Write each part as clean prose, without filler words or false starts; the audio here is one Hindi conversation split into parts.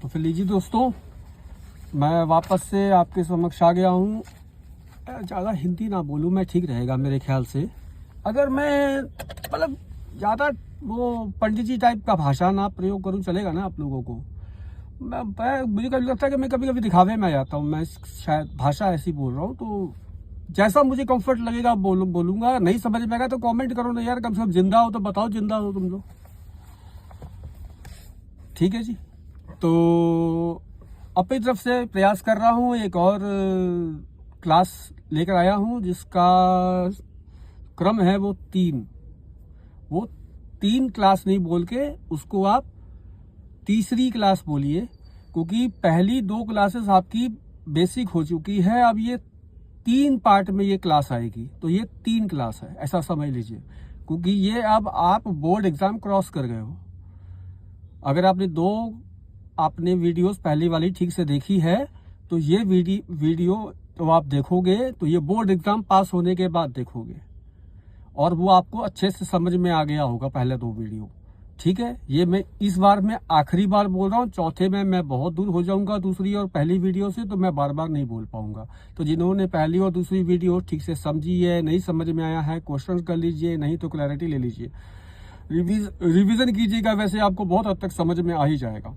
फिर लीजिए दोस्तों, मैं वापस से आपके समक्ष आ गया हूँ। ज़्यादा हिंदी ना बोलूँ मैं, ठीक रहेगा मेरे ख्याल से। अगर मैं मतलब ज़्यादा वो पंडित जी टाइप का भाषा ना प्रयोग करूँ, चलेगा ना आप लोगों को? मुझे कभी लगता है कि मैं कभी कभी दिखावे में आ जाता हूँ। मैं शायद भाषा ऐसी बोल रहा हूँ, तो जैसा मुझे कंफर्ट लगेगा बोलूँगा। नहीं समझ में आएगा तो कमेंट करो ना यार, कम से कम जिंदा हो तो बताओ, जिंदा हो तुम लोग। ठीक है जी। तो अपनी तरफ से प्रयास कर रहा हूँ, एक और क्लास लेकर आया हूँ जिसका क्रम है वो 3। वो 3 क्लास नहीं बोल के उसको आप तीसरी क्लास बोलिए, क्योंकि पहली 2 क्लासेस आपकी बेसिक हो चुकी है। अब ये 3 पार्ट में ये क्लास आएगी, तो ये 3 क्लास है, ऐसा समझ लीजिए। क्योंकि ये अब आप बोर्ड एग्जाम क्रॉस कर गए हो। अगर आपने वीडियोस पहली वाली ठीक से देखी है, तो ये वीडियो तो आप देखोगे तो ये बोर्ड एग्जाम पास होने के बाद देखोगे, और वो आपको अच्छे से समझ में आ गया होगा पहले 2 वीडियो। ठीक है, ये मैं इस बार मैं आखिरी बार बोल रहा हूँ। चौथे में मैं बहुत दूर हो जाऊंगा दूसरी और पहली वीडियो से, तो मैं बार बार नहीं बोल पाऊंगा। तो जिन्होंने पहली और दूसरी वीडियो ठीक से समझी है, नहीं समझ में आया है, क्वेश्चन कर लीजिए, नहीं तो क्लैरिटी ले लीजिए, रिवीजन कीजिएगा। वैसे आपको बहुत हद तक समझ में आ ही जाएगा।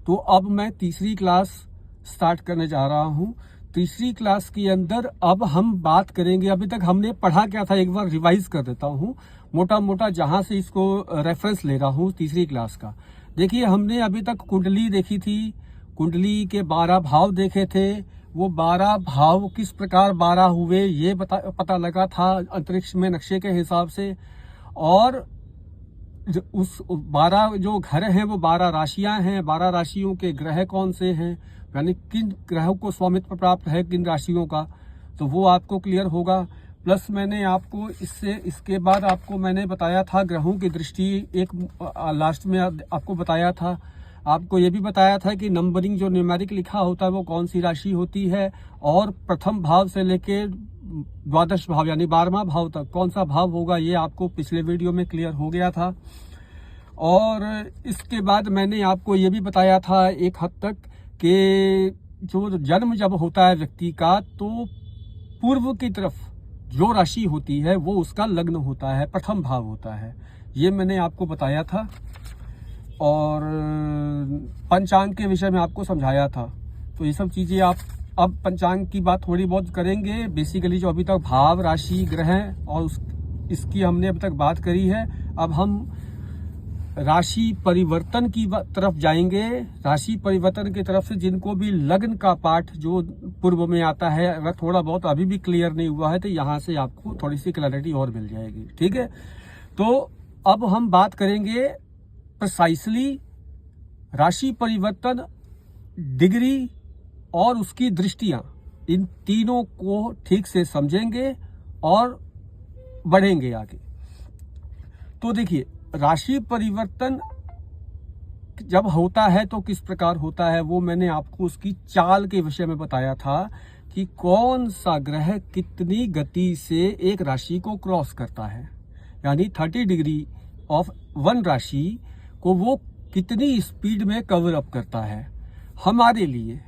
तो अब मैं तीसरी क्लास स्टार्ट करने जा रहा हूँ। तीसरी क्लास के अंदर अब हम बात करेंगे, अभी तक हमने पढ़ा क्या था एक बार रिवाइज कर देता हूँ मोटा मोटा, जहां से इसको रेफरेंस ले रहा हूँ तीसरी क्लास का। देखिए, हमने अभी तक कुंडली देखी थी, कुंडली के 12 भाव देखे थे। वो 12 भाव किस प्रकार 12 हुए ये पता लगा था अंतरिक्ष में नक्शे के हिसाब से। और उस 12 जो घर हैं वो 12 राशियां हैं। 12 राशियों के ग्रह कौन से हैं, यानी किन ग्रहों को स्वामित्व प्राप्त है किन राशियों का, तो वो आपको क्लियर होगा। प्लस मैंने आपको इसके बाद आपको मैंने बताया था ग्रहों की दृष्टि, एक लास्ट में आपको बताया था। आपको ये भी बताया था कि नंबरिंग जो न्यूमेरिक लिखा होता है वो कौन सी राशि होती है, और प्रथम भाव से लेके द्वादश भाव यानी 12वां भाव तक कौन सा भाव होगा, ये आपको पिछले वीडियो में क्लियर हो गया था। और इसके बाद मैंने आपको ये भी बताया था एक हद तक कि जो जन्म जब होता है व्यक्ति का, तो पूर्व की तरफ जो राशि होती है वो उसका लग्न होता है, प्रथम भाव होता है। ये मैंने आपको बताया था। और पंचांग के विषय में आपको समझाया था। तो ये सब चीज़ें आप अब पंचांग की बात थोड़ी बहुत करेंगे। बेसिकली जो अभी तक भाव, राशि, ग्रह और इसकी हमने अभी तक बात करी है। अब हम राशि परिवर्तन की तरफ जाएंगे। राशि परिवर्तन की तरफ से जिनको भी लग्न का पाठ जो पूर्व में आता है, अगर थोड़ा बहुत अभी भी क्लियर नहीं हुआ है तो यहाँ से आपको थोड़ी सी क्लैरिटी और मिल जाएगी। ठीक है, तो अब हम बात करेंगे प्रिसाइसली राशि परिवर्तन, डिग्री और उसकी दृष्टियां, इन तीनों को ठीक से समझेंगे और बढ़ेंगे आगे। तो देखिए, राशि परिवर्तन जब होता है तो किस प्रकार होता है, वो मैंने आपको उसकी चाल के विषय में बताया था कि कौन सा ग्रह कितनी गति से एक राशि को क्रॉस करता है, यानी 30 डिग्री ऑफ वन राशि को वो कितनी स्पीड में कवर अप करता है हमारे लिए।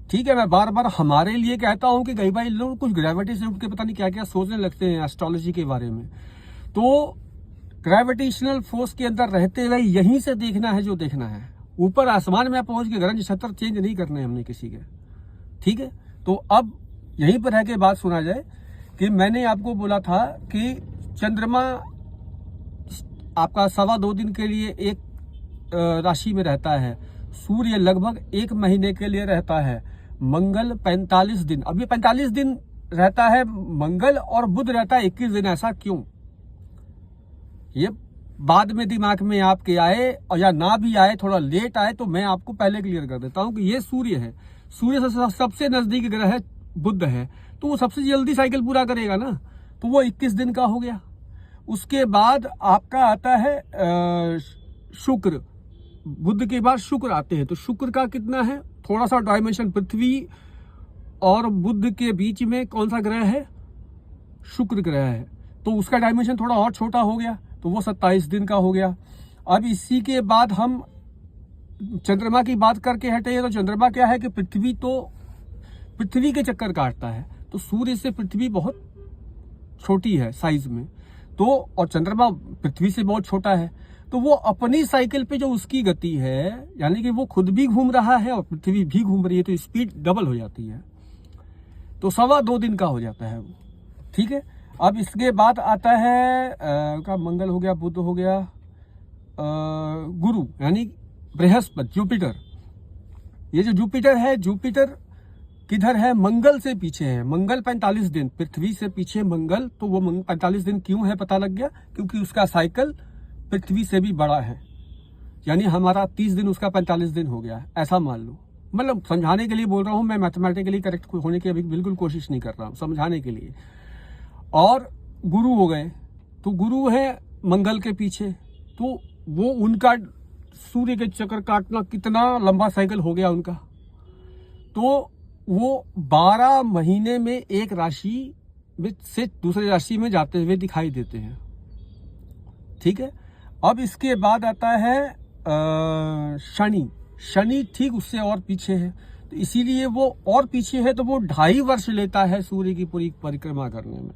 ठीक है, मैं बार बार हमारे लिए कहता हूं कि कई बार लोग कुछ ग्रेविटी से उठ के पता नहीं क्या क्या सोचने लगते हैं एस्ट्रोलॉजी के बारे में। तो ग्रेविटेशनल फोर्स के अंदर रहते हुए यहीं से देखना है जो देखना है। ऊपर आसमान में पहुंच के ग्रह नक्षत्र चेंज नहीं करने हमने किसी के। ठीक है, तो अब यहीं पर रह के बात सुना जाए कि मैंने आपको बोला था कि चंद्रमा आपका 2.25 दिन के लिए एक राशि में रहता है, सूर्य लगभग 1 महीने के लिए रहता है, मंगल 45 दिन, अभी 45 दिन रहता है मंगल, और बुध रहता है 21 दिन। ऐसा क्यों, ये बाद में दिमाग में आपके आए और या ना भी आए, थोड़ा लेट आए, तो मैं आपको पहले क्लियर कर देता हूं कि ये सूर्य है। सूर्य से सबसे नजदीक ग्रह बुध है, तो वो सबसे जल्दी साइकिल पूरा करेगा ना, तो वो 21 दिन का हो गया। उसके बाद आपका आता है शुक्र, बुध के बाद शुक्र आते हैं। तो शुक्र का कितना है, थोड़ा सा डायमेंशन, पृथ्वी और बुध के बीच में कौन सा ग्रह है, शुक्र ग्रह है, तो उसका डायमेंशन थोड़ा और छोटा हो गया, तो वो 27 दिन का हो गया। अब इसी के बाद हम चंद्रमा की बात करके हटे तो चंद्रमा क्या है कि पृथ्वी के चक्कर काटता है, तो सूर्य से पृथ्वी बहुत छोटी है साइज में, तो और चंद्रमा पृथ्वी से बहुत छोटा है, तो वो अपनी साइकिल पे जो उसकी गति है, यानी कि वो खुद भी घूम रहा है और पृथ्वी भी घूम रही है, तो स्पीड डबल हो जाती है, तो 2.25 दिन का हो जाता है वो। ठीक है, अब इसके बाद आता है का मंगल हो गया, बुध हो गया, गुरु यानी बृहस्पति, जुपिटर। ये जो जुपिटर है, जुपिटर किधर है? मंगल से पीछे है। मंगल 45 दिन, पृथ्वी से पीछे मंगल, तो वो 45 दिन क्यों है पता लग गया, क्योंकि उसका साइकिल पृथ्वी से भी बड़ा है, यानी हमारा 30 दिन उसका 45 दिन हो गया है, ऐसा मान लो। मतलब समझाने के लिए बोल रहा हूं मैं, मैथमेटिकली करेक्ट होने की अभी बिल्कुल कोशिश नहीं कर रहा हूं, समझाने के लिए। और गुरु हो गए, तो गुरु है मंगल के पीछे, तो वो उनका सूर्य के चक्कर काटना कितना लंबा साइकिल हो गया उनका, तो वो 12 महीने में एक राशि से दूसरी राशि में जाते हुए दिखाई देते हैं। ठीक है, अब इसके बाद आता है शनि। शनि ठीक उससे और पीछे है, तो इसीलिए वो और पीछे है, तो वो 2.5 वर्ष लेता है सूर्य की पूरी परिक्रमा करने में।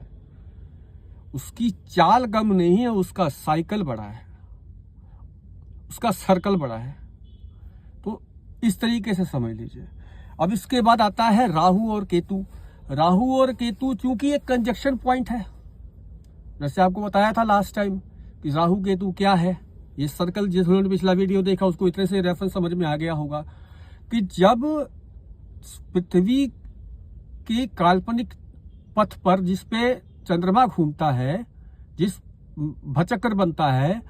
उसकी चाल कम नहीं है, उसका साइकिल बड़ा है, उसका सर्कल बड़ा है, तो इस तरीके से समझ लीजिए। अब इसके बाद आता है राहु और केतु। राहु और केतु चूंकि एक कंजक्शन पॉइंट है, जैसे आपको बताया था लास्ट टाइम कि राहु केतु क्या है, ये सर्कल जिन्होंने पिछला वीडियो देखा उसको इतने से रेफरेंस समझ में आ गया होगा कि जब पृथ्वी के काल्पनिक पथ पर जिस पे चंद्रमा घूमता है, जिस भचक्र बनता है,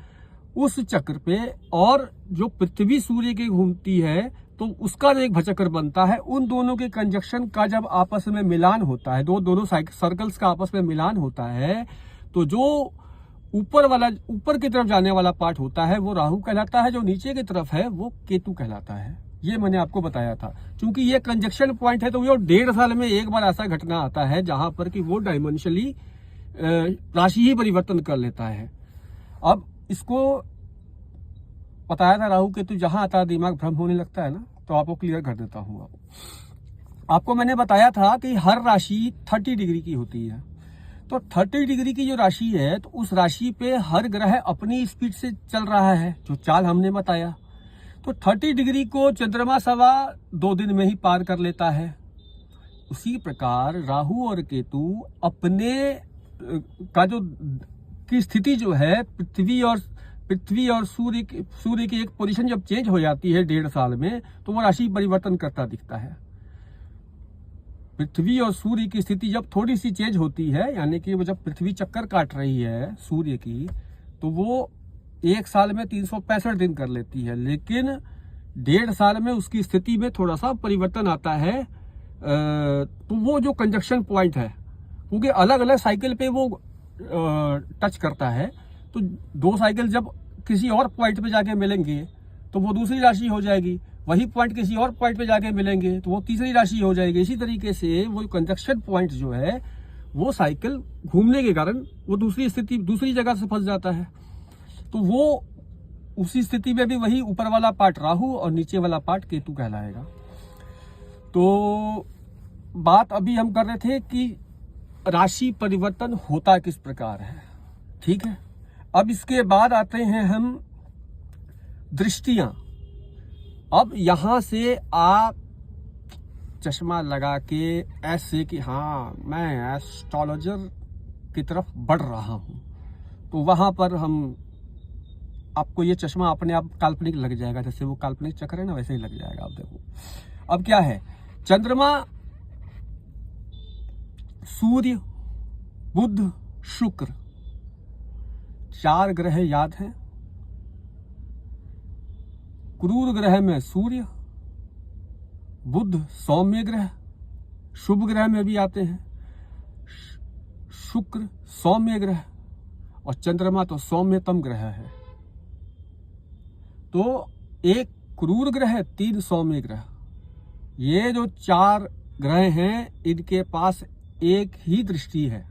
उस चक्र पे और जो पृथ्वी सूर्य की घूमती है तो उसका जो एक भचक्र बनता है, उन दोनों के कंजक्शन का जब आपस में मिलान होता है, दोनों सर्कल्स का आपस में मिलान होता है, तो जो ऊपर की तरफ जाने वाला पार्ट होता है वो राहु कहलाता है, जो नीचे की तरफ है वो केतु कहलाता है। ये मैंने आपको बताया था। चूंकि ये कंजक्शन पॉइंट है तो वो 1.5 साल में एक बार ऐसा घटना आता है जहां पर कि वो डायमेंशनली राशि ही परिवर्तन कर लेता है। अब इसको बताया था, राहु केतु जहां आता है दिमाग भ्रम होने लगता है ना, तो आपको क्लियर कर देता हूँ। आपको मैंने बताया था कि हर राशि 30 डिग्री की होती है, तो 30 डिग्री की जो राशि है तो उस राशि पे हर ग्रह अपनी स्पीड से चल रहा है, जो चाल हमने बताया। तो 30 डिग्री को चंद्रमा 2.25 दिन में ही पार कर लेता है। उसी प्रकार राहु और केतु अपने का जो की स्थिति जो है, पृथ्वी और सूर्य की एक पोजीशन जब चेंज हो जाती है 1.5 साल में, तो वो राशि परिवर्तन करता दिखता है। पृथ्वी और सूर्य की स्थिति जब थोड़ी सी चेंज होती है, यानी कि वो जब पृथ्वी चक्कर काट रही है सूर्य की, तो वो 1 साल में 365 दिन कर लेती है, लेकिन 1.5 साल में उसकी स्थिति में थोड़ा सा परिवर्तन आता है। तो वो जो कंजक्शन पॉइंट है, क्योंकि अलग अलग साइकिल पे वो टच करता है, तो 2 साइकिल जब किसी और पॉइंट पे जाके मिलेंगे तो वो दूसरी राशि हो जाएगी, वही पॉइंट किसी और पॉइंट पे जाके मिलेंगे तो वो तीसरी राशि हो जाएगी। इसी तरीके से वो कंजक्शन पॉइंट जो है वो साइकिल घूमने के कारण वो दूसरी जगह से फंस जाता है, तो वो उसी स्थिति में भी वही ऊपर वाला पार्ट राहु और नीचे वाला पार्ट केतु कहलाएगा। तो बात अभी हम कर रहे थे कि राशि परिवर्तन होता किस प्रकार है। ठीक है, अब इसके बाद आते हैं हम दृष्टियां। अब यहां से आप चश्मा लगा के ऐसे कि हाँ मैं एस्ट्रोलॉजर की तरफ बढ़ रहा हूं, तो वहां पर आपको ये चश्मा अपने आप काल्पनिक लग जाएगा, जैसे वो काल्पनिक चक्र है ना, वैसे ही लग जाएगा। आप देखो अब क्या है, चंद्रमा, सूर्य, बुध, शुक्र, 4 ग्रह याद हैं। क्रूर ग्रह में सूर्य, बुध सौम्य ग्रह, शुभ ग्रह में भी आते हैं, शुक्र सौम्य ग्रह और चंद्रमा तो सौम्यतम ग्रह है। तो एक क्रूर ग्रह, 3 सौम्य ग्रह, ये जो 4 ग्रह हैं इनके पास एक ही दृष्टि है,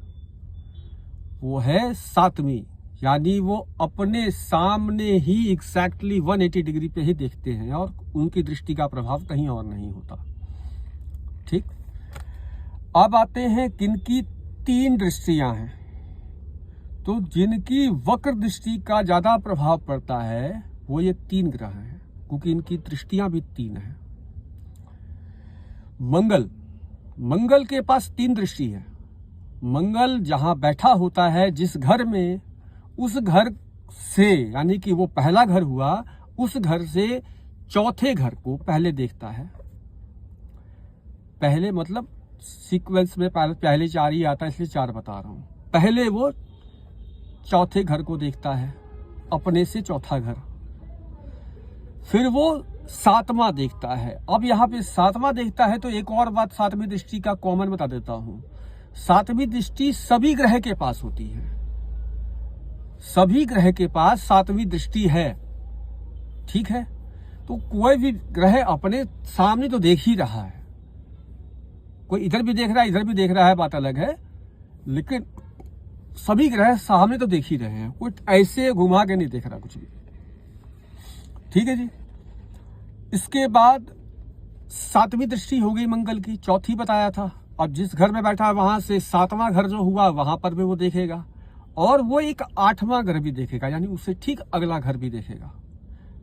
वो है 7वीं, यानी वो अपने सामने ही एग्जैक्टली 180 डिग्री पे ही देखते हैं और उनकी दृष्टि का प्रभाव कहीं और नहीं होता। ठीक, अब आते हैं किनकी 3 दृष्टियां हैं। तो जिनकी वक्र दृष्टि का ज्यादा प्रभाव पड़ता है वो ये 3 ग्रह हैं, क्योंकि इनकी दृष्टियां भी 3 हैं। मंगल के पास 3 दृष्टि है। मंगल जहां बैठा होता है जिस घर में, उस घर से, यानी कि वो पहला घर हुआ, उस घर से चौथे घर को पहले देखता है। पहले मतलब सीक्वेंस में पहले 4 ही आता है, इसलिए 4 बता रहा हूं। पहले वो चौथे घर को देखता है, अपने से चौथा घर। फिर वो 7वां देखता है। अब यहाँ पे 7वां देखता है तो एक और बात 7वीं दृष्टि का कॉमन बता देता हूं। 7वीं दृष्टि सभी ग्रह के पास होती है। सभी ग्रह के पास 7वीं दृष्टि है। ठीक है, तो कोई भी ग्रह अपने सामने तो देख ही रहा है। कोई इधर भी देख रहा है, इधर भी देख रहा है, बात अलग है, लेकिन सभी ग्रह सामने तो देख ही रहे हैं। कुछ ऐसे घुमा के नहीं देख रहा कुछ भी। ठीक है जी। इसके बाद 7वीं दृष्टि हो गई मंगल की, चौथी बताया था। अब जिस घर में बैठा है वहां से 7वां घर जो हुआ वहां पर भी वो देखेगा, और वो एक 8वां घर भी देखेगा, यानी उससे ठीक अगला घर भी देखेगा।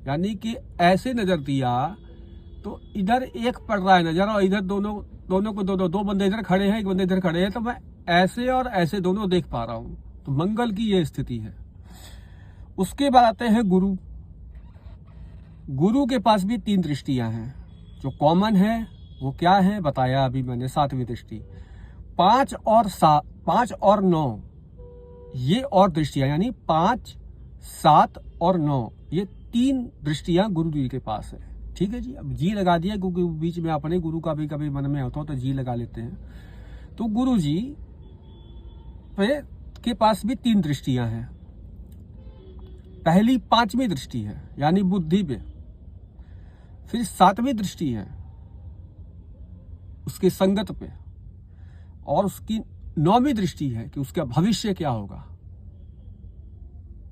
यानी कि ऐसे नजर दिया तो इधर एक पड़ रहा है नजर, और इधर दोनों को दो बंदे इधर खड़े हैं, एक बंदे इधर खड़े हैं, तो मैं ऐसे और ऐसे दोनों देख पा रहा हूं। तो मंगल की ये स्थिति है। उसके बाद आते हैं गुरु। गुरु के पास भी 3 दृष्टियां हैं। जो कॉमन है वो क्या है बताया अभी मैंने, 7वीं दृष्टि। 5 और 9 ये और दृष्टियां, यानी 5, 7 और 9 ये 3 दृष्टियां गुरु जी के पास है। ठीक है जी। अब जी लगा दिया क्योंकि बीच में अपने गुरु का भी कभी मन में होता हो तो जी लगा लेते हैं। तो गुरु जी के पास भी 3 दृष्टियां हैं। पहली 5वीं दृष्टि है, यानी बुद्धि पे। फिर 7वीं दृष्टि है उसके संगत पे, और उसकी 9वीं दृष्टि है कि उसका भविष्य क्या होगा।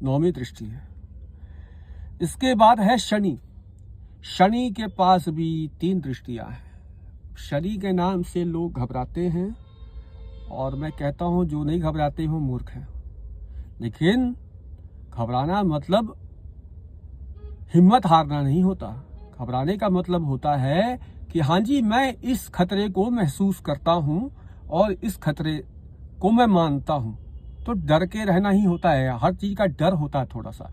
9वीं दृष्टि है। इसके बाद है शनि। शनि के पास भी 3 दृष्टियां हैं। शनि के नाम से लोग घबराते हैं, और मैं कहता हूं जो नहीं घबराते हो मूर्ख है। लेकिन घबराना मतलब हिम्मत हारना नहीं होता। घबराने का मतलब होता है कि हाँ जी, मैं इस खतरे को महसूस करता हूं और इस खतरे को मैं मानता हूं। तो डर के रहना ही होता है। हर चीज का डर होता है। थोड़ा सा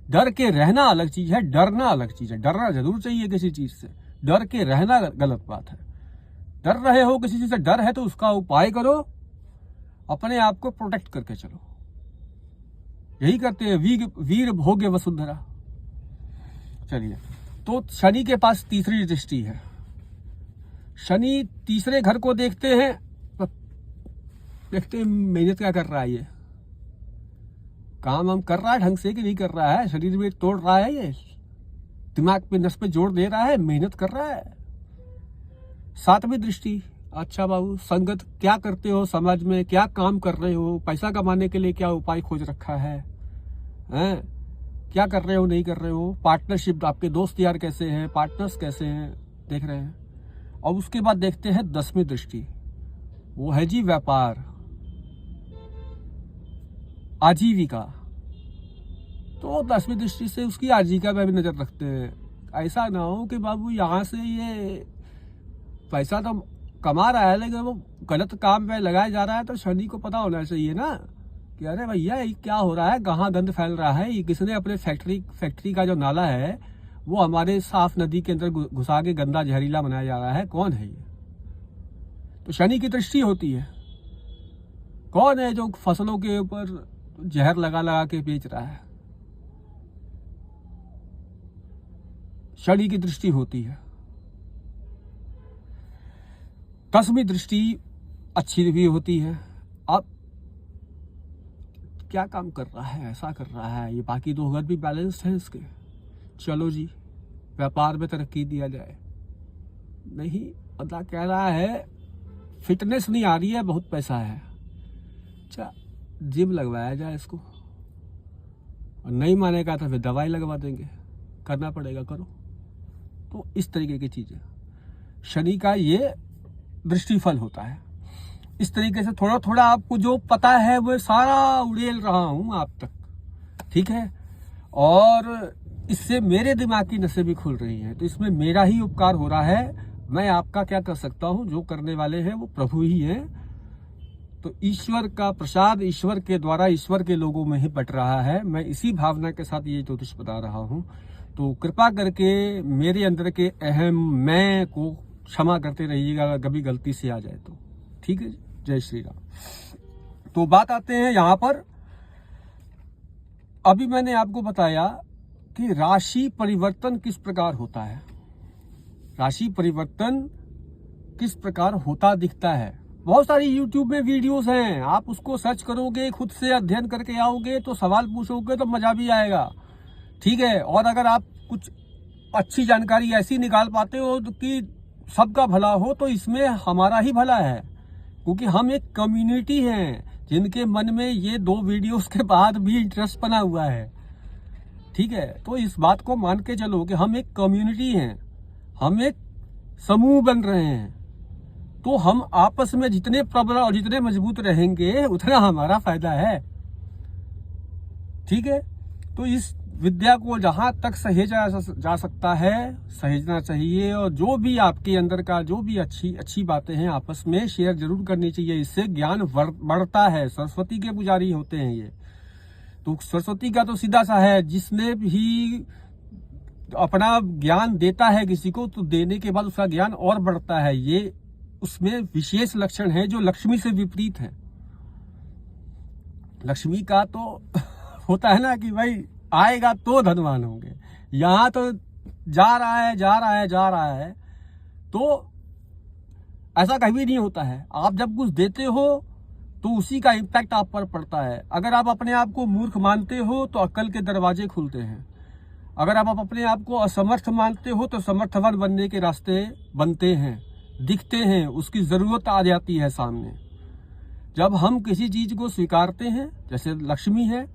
डर के रहना अलग चीज है, डरना अलग चीज है। डरना जरूर चाहिए किसी चीज से, डर के रहना गलत बात है। डर रहे हो किसी चीज से, डर है तो उसका उपाय करो, अपने आप को प्रोटेक्ट करके चलो। यही करते हैं वीर भोग्य वसुंधरा। चलिए, तो शनि के पास 3री दृष्टि है। शनि 3रे घर को देखते हैं, देखते हैं मेहनत क्या कर रहा है, ये काम हम कर रहा है ढंग से कि नहीं कर रहा है, शरीर में तोड़ रहा है, ये दिमाग पे नस पे जोर दे रहा है, मेहनत कर रहा है। 7वीं दृष्टि, अच्छा बाबू संगत क्या करते हो, समाज में क्या काम कर रहे हो, पैसा कमाने के लिए क्या उपाय खोज रखा है, क्या कर रहे हो नहीं कर रहे हो, पार्टनरशिप, आपके दोस्त यार कैसे हैं, पार्टनर्स कैसे हैं, देख रहे हैं। और उसके बाद देखते हैं 10वीं दृष्टि, वो है जी व्यापार, आजीविका। तो 10वीं दृष्टि से उसकी आजीविका में भी नजर रखते हैं। ऐसा ना हो कि बाबू यहाँ से ये पैसा तो कमा रहा है लेकिन वो गलत काम में लगाया जा रहा है। तो शनि को पता होना चाहिए ना कि अरे भैया ये क्या हो रहा है, कहाँ गंद फैल रहा है, ये किसने अपने फैक्ट्री का जो नाला है वो हमारे साफ नदी के अंदर घुसा के गंदा जहरीला बनाया जा रहा है, कौन है ये। तो शनि की दृष्टि होती है। कौन है जो फसलों के ऊपर जहर लगा लगा के बेच रहा है, शनि की दृष्टि होती है। 10वीं दृष्टि अच्छी भी होती है। अब क्या काम कर रहा है, ऐसा कर रहा है, ये बाकी 2 घर भी बैलेंस्ड है इसके, चलो जी व्यापार में तरक्की दिया जाए। नहीं, अल्लाह कह रहा है फिटनेस नहीं आ रही है, बहुत पैसा है, अच्छा जिम लगवाया जाए इसको, और नहीं मानेगा तो फिर दवाई लगवा देंगे, करना पड़ेगा, करो। तो इस तरीके की चीज़ें शनि का ये दृष्टिफल होता है। इस तरीके से थोड़ा थोड़ा आपको जो पता है वो सारा उड़ेल रहा हूं आप तक, ठीक है। और इससे मेरे दिमाग की नसें भी खुल रही हैं, तो इसमें मेरा ही उपकार हो रहा है। मैं आपका क्या कर सकता हूं, जो करने वाले हैं वो प्रभु ही हैं। तो ईश्वर का प्रसाद ईश्वर के द्वारा ईश्वर के लोगों में ही बट रहा है। मैं इसी भावना के साथ ये ज्योतिष बता रहा हूं। तो कृपा करके मेरे अंदर के अहम मैं को क्षमा करते रहिएगा, कभी गलती से आ जाए तो, ठीक है। जय श्री राम। तो बात आते हैं यहाँ पर, अभी मैंने आपको बताया कि राशि परिवर्तन किस प्रकार होता है, राशि परिवर्तन किस प्रकार होता दिखता है। बहुत सारी यूट्यूब में वीडियोस हैं, आप उसको सर्च करोगे, खुद से अध्ययन करके आओगे तो सवाल पूछोगे तो मजा भी आएगा, ठीक है। और अगर आप कुछ अच्छी जानकारी ऐसी निकाल पाते हो कि सबका भला हो, तो इसमें हमारा ही भला है, क्योंकि हम एक कम्युनिटी हैं जिनके मन में ये 2 वीडियोस के बाद भी इंटरेस्ट बना हुआ है, ठीक है। तो इस बात को मान के चलो कि हम एक कम्युनिटी हैं, हम एक समूह बन रहे हैं। तो हम आपस में जितने प्रबल और जितने मजबूत रहेंगे उतना हमारा फायदा है, ठीक है। तो इस विद्या को जहां तक सहेजा जा सकता है सहेजना चाहिए, और जो भी आपके अंदर का जो भी अच्छी बातें हैं आपस में शेयर जरूर करनी चाहिए। इससे ज्ञान बढ़ता है। सरस्वती के पुजारी होते हैं ये। तो सरस्वती का तो सीधा सा है, जिसने भी अपना ज्ञान देता है किसी को तो देने के बाद उसका ज्ञान और बढ़ता है। ये उसमें विशेष लक्षण है जो लक्ष्मी से विपरीत है। लक्ष्मी का तो होता है ना कि भाई आएगा तो धनवान होंगे, यहां तो जा रहा है। तो ऐसा कभी नहीं होता है। आप जब कुछ देते हो तो उसी का इम्पैक्ट आप पर पड़ता है। अगर आप अपने आप को मूर्ख मानते हो तो अक्ल के दरवाजे खुलते हैं। अगर आप अपने आप को असमर्थ मानते हो तो समर्थवान बनने के रास्ते बनते हैं, दिखते हैं, उसकी जरूरत आ जाती है सामने। जब हम किसी चीज को स्वीकारते हैं, जैसे लक्ष्मी है,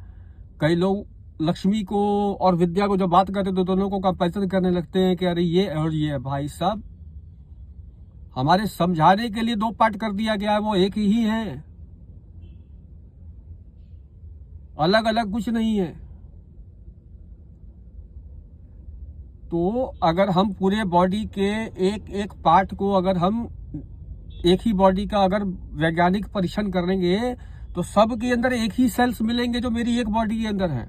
कई लोग लक्ष्मी को और विद्या को जब बात करते हैं तो दोनों को कंपैरिजन करने लगते हैं कि अरे ये और ये। भाई साहब, हमारे समझाने के लिए 2 पार्ट कर दिया गया है, वो एक ही है, अलग अलग कुछ नहीं है। तो अगर हम पूरे बॉडी के एक एक पार्ट को अगर हम एक ही बॉडी का अगर वैज्ञानिक परीक्षण करेंगे तो सब के अंदर एक ही सेल्स मिलेंगे जो मेरी एक बॉडी के अंदर है,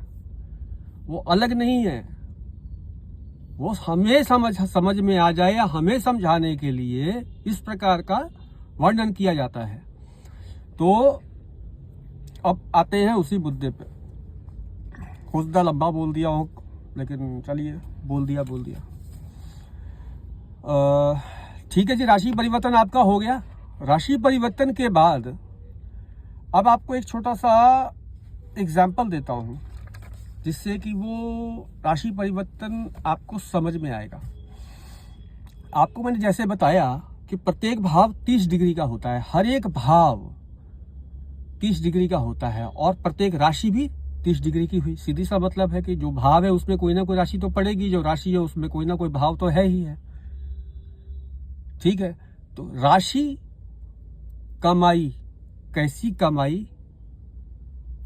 वो अलग नहीं है। वो हमें समझ में आ जाए या हमें समझाने के लिए इस प्रकार का वर्णन किया जाता है। तो अब आते हैं उसी मुद्दे पे। कुछ ज़्यादा लंबा बोल दिया हूँ, लेकिन चलिए बोल दिया। ठीक है जी, राशि परिवर्तन आपका हो गया। राशि परिवर्तन के बाद अब आपको एक छोटा सा एग्जाम्पल देता हूँ जिससे कि वो राशि परिवर्तन आपको समझ में आएगा। आपको मैंने जैसे बताया कि प्रत्येक भाव 30 डिग्री का होता है, हर एक भाव 30 डिग्री का होता है, और प्रत्येक राशि भी 30 डिग्री की हुई। सीधी सा मतलब है कि जो भाव है उसमें कोई ना कोई राशि तो पड़ेगी, जो राशि है उसमें कोई ना कोई भाव तो है ही है, ठीक है। तो राशि कमाई, कैसी कमाई,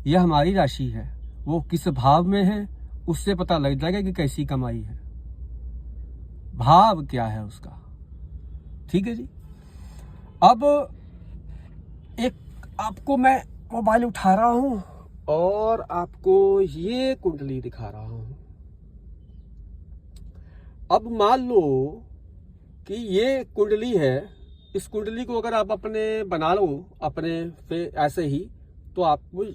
यह हमारी राशि है, वो किस भाव में है उससे पता लग जाएगा कि कैसी कमाई है, भाव क्या है उसका, ठीक है जी। अब एक आपको मैं मोबाइल उठा रहा हूं और आपको ये कुंडली दिखा रहा हूं। अब मान लो कि ये कुंडली है, इस कुंडली को अगर आप अपने बना लो अपने पे ऐसे ही, तो आपको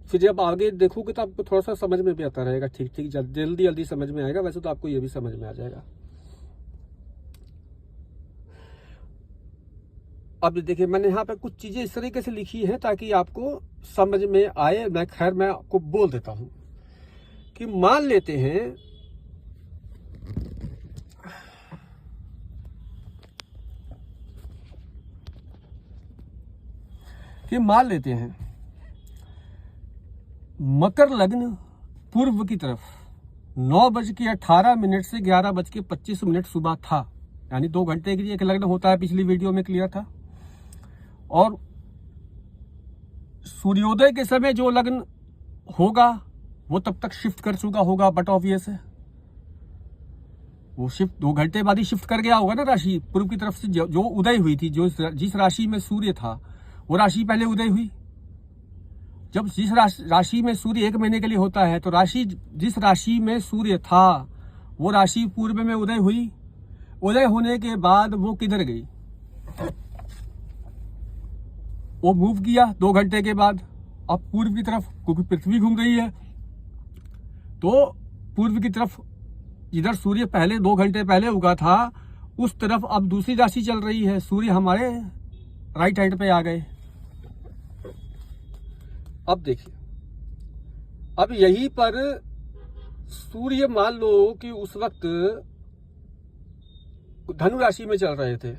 फिर जब आगे देखोगे तो आपको थोड़ा सा समझ में भी आता रहेगा, ठीक जल्दी समझ में आएगा। वैसे तो आपको ये भी समझ में आ जाएगा। अब देखिए, मैंने यहाँ पे कुछ चीजें इस तरीके से लिखी हैं ताकि आपको समझ में आए। मैं आपको बोल देता हूं कि मान लेते हैं मकर लग्न पूर्व की तरफ 9:18 से 11:25 सुबह था, यानी 2 घंटे के लिए एक लग्न होता है, पिछली वीडियो में क्लियर था। और सूर्योदय के समय जो लग्न होगा वो तब तक शिफ्ट कर चुका होगा, बट ऑब्वियस है वो शिफ्ट 2 घंटे बाद ही शिफ्ट कर गया होगा ना राशि। पूर्व की तरफ से जो उदय हुई थी, जो जिस राशि में सूर्य था वो राशि पहले उदय हुई। जब जिस राशि में सूर्य 1 महीने के लिए होता है, तो राशि जिस राशि में सूर्य था वो राशि पूर्व में उदय हुई। उदय होने के बाद वो किधर गई? वो मूव किया 2 घंटे के बाद अब पूर्व की तरफ, क्योंकि पृथ्वी घूम रही है। तो पूर्व की तरफ जिधर सूर्य पहले 2 घंटे पहले उगा था, उस तरफ अब दूसरी राशि चल रही है। सूर्य हमारे राइट हैंड पे आ गए। अब देखिए, अब यहीं पर सूर्य मान लो कि उस वक्त धनु राशि में चल रहे थे।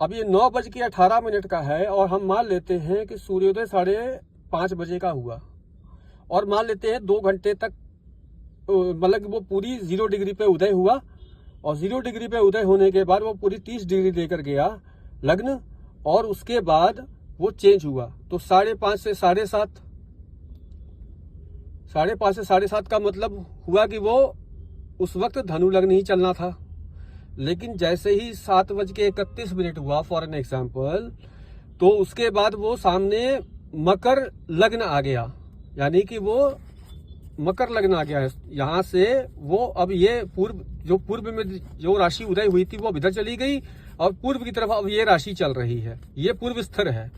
अब ये 9:18 का है और हम मान लेते हैं कि सूर्योदय 5:30 बजे का हुआ, और मान लेते हैं 2 घंटे तक, मतलब वो पूरी 0 डिग्री पे उदय हुआ, और 0 डिग्री पे उदय होने के बाद वो पूरी 30 डिग्री लेकर गया लग्न, और उसके बाद वो चेंज हुआ। तो 5:30 से 7:30, 5:30 से 7:30 का मतलब हुआ कि वो उस वक्त धनु लग्न ही चलना था। लेकिन जैसे ही 7:31 हुआ फॉर एन एग्जाम्पल, तो उसके बाद वो सामने मकर लग्न आ गया, यानी कि वो मकर लग्न आ गया है। यहाँ से वो अब ये पूर्व में जो राशि उदय हुई थी वो इधर चली गई, और पूर्व की तरफ अब ये राशि चल रही है। ये पूर्व स्थिर है,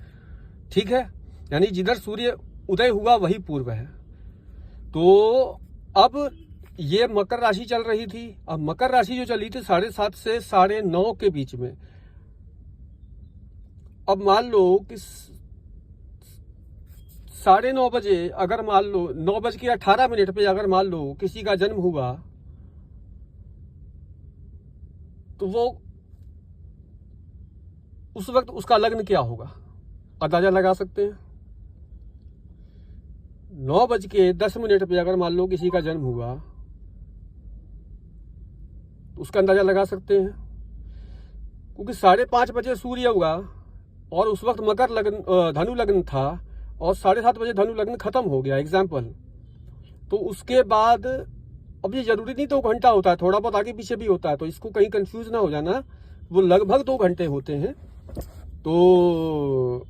ठीक है, यानी जिधर सूर्य उदय हुआ वही पूर्व है। तो अब ये मकर राशि चल रही थी। अब मकर राशि जो चली थी 7:30 से 9:30 के बीच में, अब मान लो कि 9:30 बजे, अगर मान लो 9:18 पे अगर मान लो किसी का जन्म हुआ, तो वो उस वक्त उसका लग्न क्या होगा अंदाजा लगा सकते हैं। 9:10 पे अगर मान लो किसी का जन्म हुआ, तो उसका अंदाजा लगा सकते हैं, क्योंकि 5:30 बजे सूर्य हुआ और उस वक्त मकर लग्न धनु लग्न था, और 7:30 बजे धनु लग्न खत्म हो गया एग्जाम्पल। तो उसके बाद अब ये जरूरी नहीं 2 घंटा होता है, थोड़ा बहुत आगे पीछे भी होता है, तो इसको कहीं कंफ्यूज ना हो जाना, वो लगभग 2 घंटे होते हैं। तो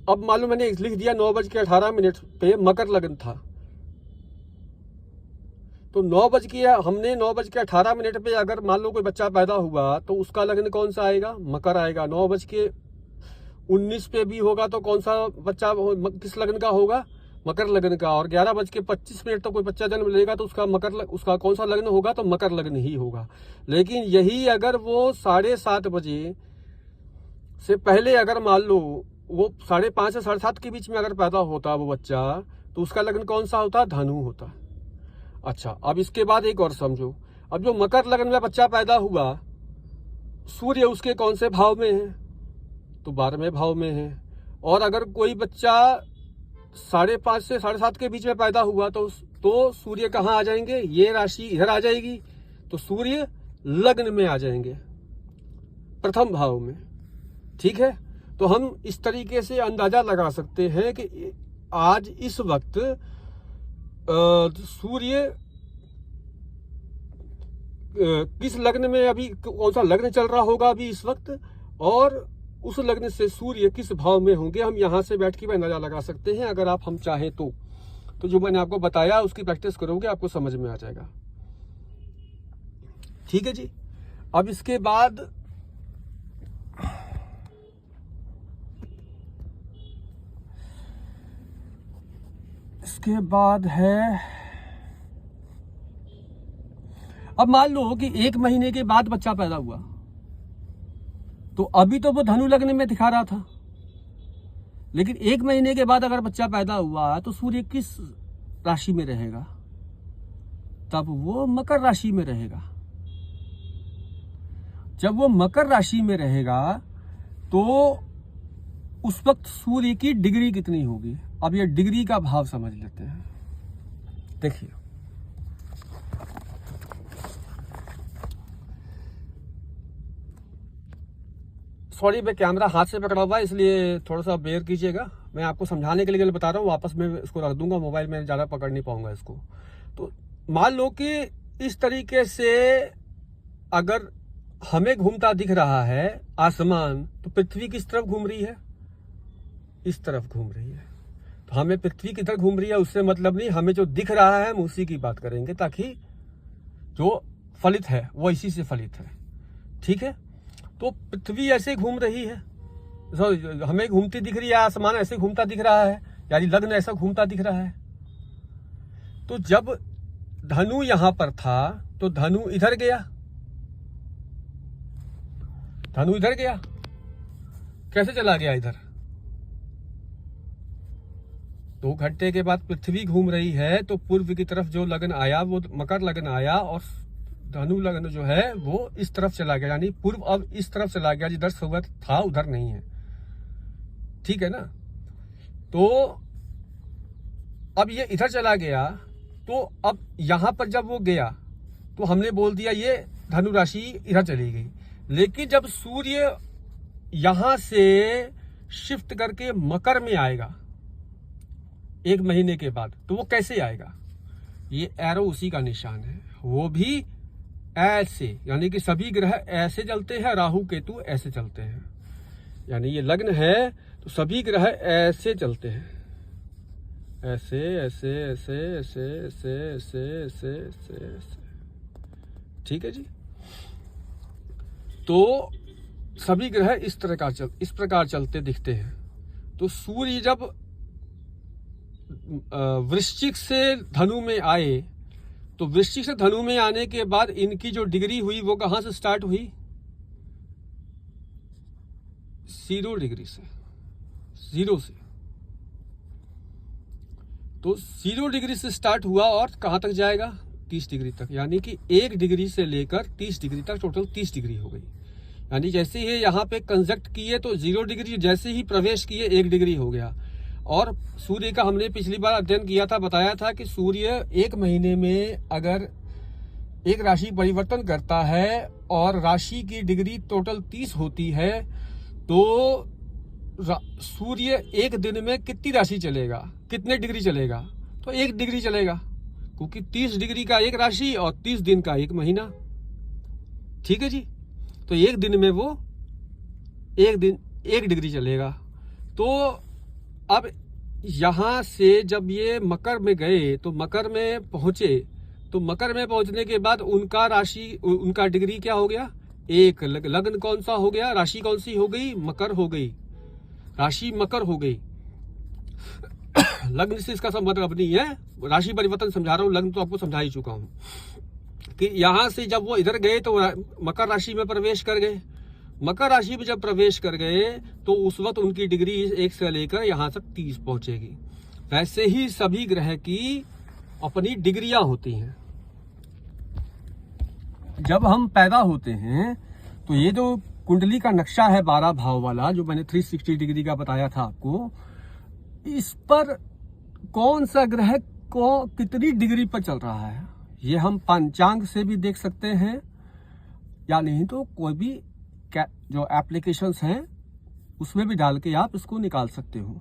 अब मालूम मैंने लिख दिया 9:18 पे मकर लग्न था, तो हमने 9:18 पे अगर मान लो कोई बच्चा पैदा हुआ, तो उसका लग्न कौन सा आएगा? मकर आएगा। 9:19 पे भी होगा तो कौन सा बच्चा किस लग्न का होगा? मकर लग्न का। और 11:25 तो कोई बच्चा जन्म लेगा तो उसका कौन सा लग्न होगा? तो मकर लग्न ही होगा। लेकिन यही अगर वो 7:30 बजे से पहले अगर मान लो वो 5:30 से 7:30 के बीच में अगर पैदा होता वो बच्चा, तो उसका लग्न कौन सा होता? धनु होता। अच्छा, अब इसके बाद एक और समझो, अब जो मकर लग्न में बच्चा पैदा हुआ, सूर्य उसके कौन से भाव में है? तो 12वें भाव में है। और अगर कोई बच्चा 5:30 से 7:30 के बीच में पैदा हुआ, तो सूर्य कहाँ आ जाएंगे? ये राशि इधर आ जाएगी, तो सूर्य लग्न में आ जाएंगे, प्रथम भाव में, ठीक है। तो हम इस तरीके से अंदाजा लगा सकते हैं कि आज इस वक्त सूर्य किस लग्न में, अभी कौन सा लग्न चल रहा होगा अभी इस वक्त, और उस लग्न से सूर्य किस भाव में होंगे, हम यहां से बैठ के अंदाजा लगा सकते हैं अगर आप हम चाहें तो जो मैंने आपको बताया उसकी प्रैक्टिस करोगे आपको समझ में आ जाएगा, ठीक है जी। अब इसके बाद है, अब मान लो कि 1 महीने के बाद बच्चा पैदा हुआ, तो अभी तो वो धनु लग्न में दिखा रहा था, लेकिन 1 महीने के बाद अगर बच्चा पैदा हुआ तो सूर्य किस राशि में रहेगा? तब वो मकर राशि में रहेगा। जब वो मकर राशि में रहेगा तो उस वक्त सूर्य की डिग्री कितनी होगी? अब ये डिग्री का भाव समझ लेते हैं। देखिए, सॉरी मैं कैमरा हाथ से पकड़ा हुआ है इसलिए थोड़ा सा बेयर कीजिएगा। मैं आपको समझाने के लिए बता रहा हूँ, वापस मैं इसको रख दूंगा, मोबाइल में ज़्यादा पकड़ नहीं पाऊंगा इसको। तो मान लो कि इस तरीके से अगर हमें घूमता दिख रहा है आसमान, तो पृथ्वी किस तरफ घूम रही है? इस तरफ घूम रही है। तो हमें पृथ्वी किधर घूम रही है उससे मतलब नहीं, हमें जो दिख रहा है हम उसी की बात करेंगे, ताकि जो फलित है वो इसी से फलित है। ठीक है, तो पृथ्वी ऐसे घूम रही है, हमें घूमती दिख रही है, आसमान ऐसे घूमता दिख रहा है, यानी लग्न ऐसा घूमता दिख रहा है। तो जब धनु यहां पर था तो धनु इधर गया, धनु इधर गया, कैसे चला गया इधर? 2 घंटे के बाद पृथ्वी घूम रही है तो पूर्व की तरफ जो लगन आया वो मकर लगन आया, और धनु लगन जो है वो इस तरफ चला गया, यानी पूर्व अब इस तरफ चला गया, जिधर सुबह था उधर नहीं है। ठीक है ना? तो अब ये इधर चला गया, तो अब यहां पर जब वो गया तो हमने बोल दिया ये धनु राशि इधर चली गई। लेकिन जब सूर्य यहां से शिफ्ट करके मकर में आएगा 1 महीने के बाद, तो वो कैसे आएगा? ये एरो उसी का निशान है, वो भी ऐसे, यानी कि सभी ग्रह ऐसे चलते हैं, राहु केतु ऐसे चलते हैं, यानी ये लग्न है तो सभी ग्रह ऐसे चलते हैं, ऐसे ऐसे ऐसे ऐसे ऐसे ऐसे ऐसे ऐसे ऐसे। ठीक है जी, तो सभी ग्रह इस प्रकार चलते दिखते हैं। तो सूर्य जब वृश्चिक से धनु में आए, तो वृश्चिक से धनु में आने के बाद इनकी जो डिग्री हुई वो कहां से स्टार्ट हुई? 0 डिग्री से, 0 से। तो 0 डिग्री से स्टार्ट हुआ और कहां तक जाएगा? 30 डिग्री तक, यानी कि 1 डिग्री से लेकर 30 डिग्री तक टोटल 30 डिग्री हो गई। यानी जैसे ही यहाँ पे कंजक्ट किए तो 0 डिग्री, जैसे ही प्रवेश किए 1 डिग्री हो गया। और सूर्य का हमने पिछली बार अध्ययन किया था, बताया था कि सूर्य 1 महीने में अगर एक राशि परिवर्तन करता है और राशि की डिग्री टोटल 30 होती है, तो सूर्य 1 दिन में कितनी राशि चलेगा, कितने डिग्री चलेगा? तो 1 डिग्री चलेगा, क्योंकि 30 डिग्री का 1 राशि और 30 दिन का 1 महीना। ठीक है जी, तो 1 दिन में वो 1 डिग्री चलेगा। तो अब यहां से जब ये मकर में गए तो मकर में पहुंचे, तो मकर में पहुंचने के बाद उनका राशि, उनका डिग्री क्या हो गया? 1। लग्न कौन सा हो गया? राशि कौन सी हो गई? मकर हो गई, राशि मकर हो गई। लग्न से इसका मतलब नहीं है, राशि परिवर्तन समझा रहा हूं, लग्न तो आपको समझा ही चुका हूं कि यहां से जब वो इधर गए तो मकर राशि में प्रवेश कर गए। मकर राशि में जब प्रवेश कर गए तो उस वक्त उनकी डिग्री 1 से लेकर यहां तक 30 पहुंचेगी। वैसे ही सभी ग्रह की अपनी डिग्रियां होती हैं। जब हम पैदा होते हैं तो ये जो कुंडली का नक्शा है 12 भाव वाला, जो मैंने 360 डिग्री का बताया था आपको, इस पर कौन सा ग्रह को कितनी डिग्री पर चल रहा है ये हम पंचांग से भी देख सकते हैं, या नहीं तो कोई भी जो एप्लीकेशंस हैं उसमें भी डाल के आप इसको निकाल सकते हो।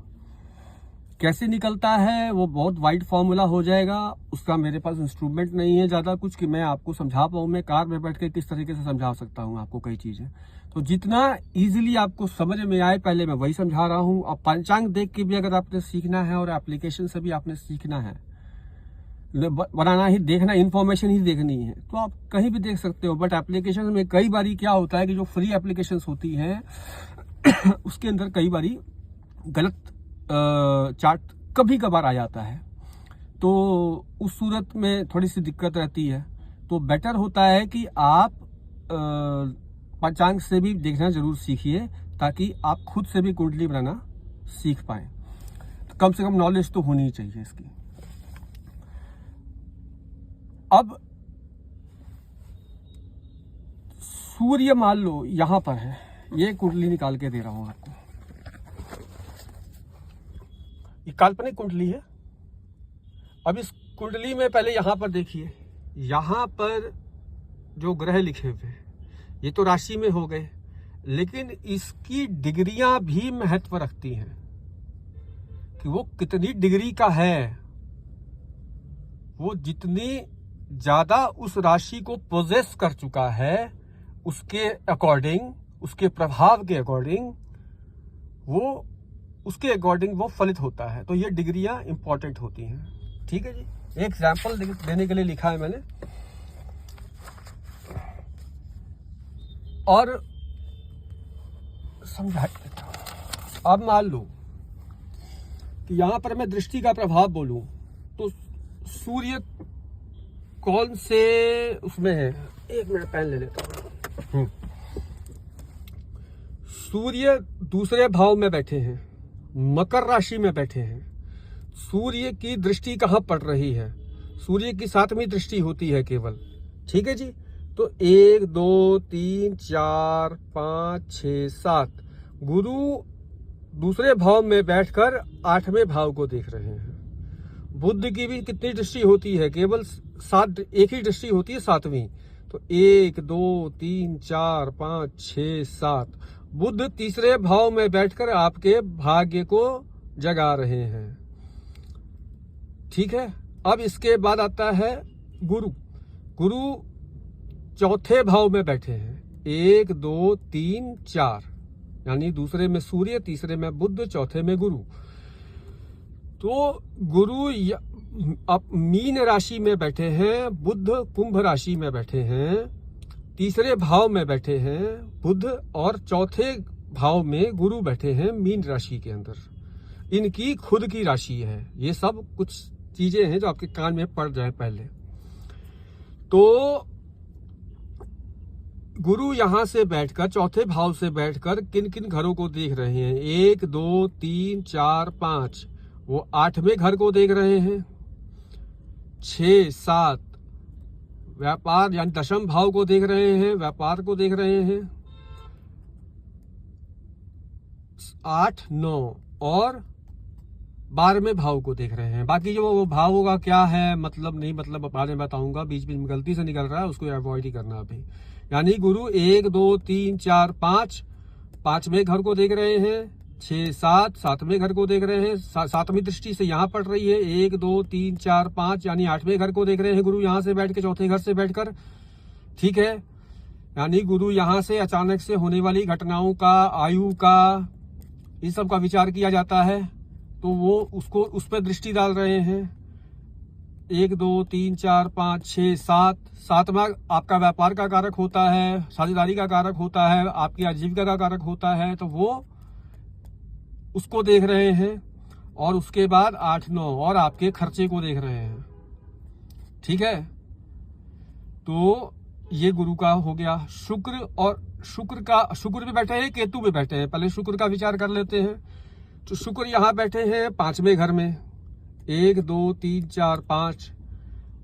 कैसे निकलता है वो बहुत वाइड फॉर्मूला हो जाएगा, उसका मेरे पास इंस्ट्रूमेंट नहीं है ज़्यादा कुछ कि मैं आपको समझा पाऊँ। मैं कार में बैठ के किस तरीके से समझा सकता हूँ आपको कई चीज़ें, तो जितना इजीली आपको समझ में आए पहले मैं वही समझा रहा हूँ। अब पंचांग देख के भी अगर आपने सीखना है और एप्लीकेशन से भी आपने सीखना है, बनाना ही, देखना, इन्फॉर्मेशन ही देखनी है, तो आप कहीं भी देख सकते हो। बट एप्लीकेशन में कई बारी क्या होता है कि जो फ्री एप्लीकेशंस होती हैं उसके अंदर कई बारी गलत चार्ट कभी कभार आ जाता है, तो उस सूरत में थोड़ी सी दिक्कत रहती है। तो बेटर होता है कि आप पंचांग से भी देखना जरूर सीखिए, ताकि आप खुद से भी कुंडली बनाना सीख पाएं। तो कम से कम नॉलेज तो होनी चाहिए इसकी। अब सूर्य मान लो यहां पर है, ये कुंडली निकाल के दे रहा हूं आपको, ये काल्पनिक कुंडली है। अब इस कुंडली में पहले यहाँ पर देखिए, यहाँ पर जो ग्रह लिखे हुए हैं ये तो राशि में हो गए, लेकिन इसकी डिग्रियां भी महत्व रखती हैं कि वो कितनी डिग्री का है। वो जितनी ज्यादा उस राशि को पोजेस कर चुका है उसके अकॉर्डिंग, उसके प्रभाव के अकॉर्डिंग, वो उसके अकॉर्डिंग वो फलित होता है। तो ये डिग्रियां इंपॉर्टेंट होती हैं। ठीक है जी, एक एग्जाम्पल देने के लिए लिखा है मैंने। और समझा देता हूं। अब मान लो कि यहां पर मैं दृष्टि का प्रभाव बोलूं तो सूर्य कौन से उसमें है, एक मिनट पेन ले लेता हूं। सूर्य दूसरे भाव में बैठे हैं, मकर राशि में बैठे हैं। सूर्य की दृष्टि कहां पड़ रही है? सूर्य की 7वीं दृष्टि होती है केवल। ठीक है जी, तो 1 2 3 4 5 6 7 गुरु दूसरे भाव में बैठकर 8वें भाव को देख रहे हैं। बुध की भी कितनी दृष्टि होती है? केवल 7, एक ही दृष्टि होती है 7वीं। तो 1 2 3 4 5 6 7 बुध तीसरे भाव में बैठकर आपके भाग्य को जगा रहे हैं। ठीक है, अब इसके बाद आता है गुरु। गुरु चौथे भाव में बैठे हैं, 1 2 3 4, यानी दूसरे में सूर्य, तीसरे में बुध, चौथे में गुरु। तो गुरु अब मीन राशि में बैठे हैं, बुध कुंभ राशि में बैठे हैं, तीसरे भाव में बैठे हैं बुध, और चौथे भाव में गुरु बैठे हैं मीन राशि के अंदर। इनकी खुद की राशि है। ये सब कुछ चीजें हैं जो आपके कान में पड़ जाए पहले। तो गुरु यहां से बैठकर, चौथे भाव से बैठकर किन किन घरों को देख रहे हैं? 1 2 3 4 5, वो 8वें घर को देख रहे हैं। 6 7 व्यापार यानी 10म भाव को देख रहे हैं, व्यापार को देख रहे हैं। 8 9 और 12वें भाव को देख रहे हैं। बाकी जो वो भाव होगा क्या है, मतलब नहीं, मतलब बाद में बताऊंगा, बीच बीच में गलती से निकल रहा है, उसको अवॉइड ही करना अभी। यानी गुरु 1 2 3 4 5 5वें घर को देख रहे हैं, 6 7 7वें घर को देख रहे हैं। 7वीं दृष्टि से यहाँ पड़ रही है, 1 2 3 4 5, यानी 8वें घर को देख रहे हैं गुरु यहाँ से बैठ के, चौथे घर से बैठकर। ठीक है, यानी गुरु यहाँ से अचानक से होने वाली घटनाओं का, आयु का, इन सब का विचार किया जाता है, तो वो उसको उस पर दृष्टि डाल रहे हैं। 1 2 3 4 5 6 7, 7वां आपका व्यापार का कारक होता है, साझेदारी का कारक होता है, आपकी आजीविका का कारक होता है, तो वो उसको देख रहे हैं। और उसके बाद 8 9 और आपके खर्चे को देख रहे हैं। ठीक है, तो ये गुरु का हो गया। शुक्र, और शुक्र भी बैठे हैं, केतु भी बैठे हैं। पहले शुक्र का विचार कर लेते हैं। तो शुक्र यहाँ बैठे हैं 5वें घर में, 1 2 3 4 5।